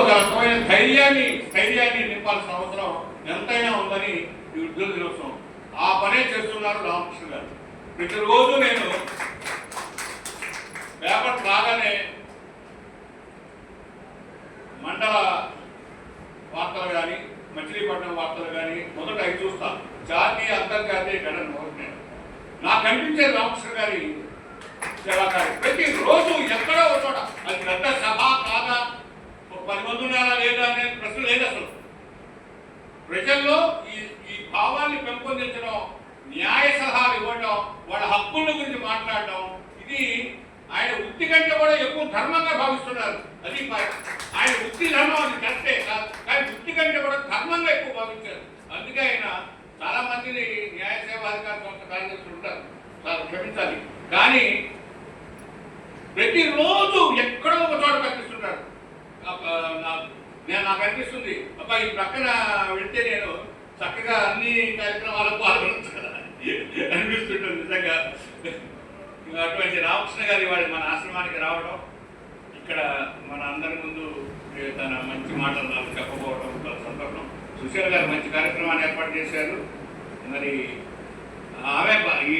ఒక రకమైన ధైర్యాన్ని నింపాల్సిన అవసరం ఎంతైనా ఉందని ఈ ఉద్యోగ దినోత్సవం ఆ పనే చేస్తున్నారు రామకృష్ణ గారు. ప్రతిరోజు నేను పేపర్ రాగానే మండల వార్తలు కానీ మచిలీపట్నం వార్తలు కానీ మొదట అవి చూస్తాను. జాతీయ అంతర్జాతీయ ఘటన మొదటి నాకు కనిపించే రామకృష్ణ గారి సేవాకారి ప్రతిరోజు ఎక్కడో ఒక చోట, అది పెద్ద సభ కాదా, 10 మంది ఉన్నారా లేదా అనే ప్రశ్న లేదు. అసలు ప్రజల్లో ఈ భావాన్ని పెంపొందించడం, న్యాయ సలహాలు ఇవ్వడం, వాళ్ళ హక్కుల గురించి మాట్లాడడం, ఇది ఆయన వృత్తి కంటే కూడా ఎక్కువ ధర్మంగా భావిస్తున్నారు. అది ఆయన వృత్తి ధర్మం, అది కరెక్టే కాదు, కానీ వృత్తి కంటే కూడా ధర్మంగా ఎక్కువ భావించారు. అందుకే ఆయన చాలా మందిని న్యాయ సేవాధికార సంస్థ కార్యదర్శులు ఉంటారు, చాలా క్షమించాలి, కానీ ప్రతిరోజు ఎక్కడో ఒక చోట కనిపిస్తుంటారు. నాకు అనిపిస్తుంది, అబ్బా ఈ ప్రక్కన వెళ్తే నేను చక్కగా అన్ని కార్యక్రమాలకు పాల్గొనవచ్చు కదా అనిపిస్తుంటుంది నిజంగా. అటువంటి రామకృష్ణ గారి వాడి మన ఆశ్రమానికి రావడం, ఇక్కడ మన అందరి ముందు తన మంచి మాటలు నాకు చెప్పబోవడం చాలా సంతోషం. సుశీల గారు మంచి కార్యక్రమాన్ని ఏర్పాటు చేశారు. మరి ఆమె ఈ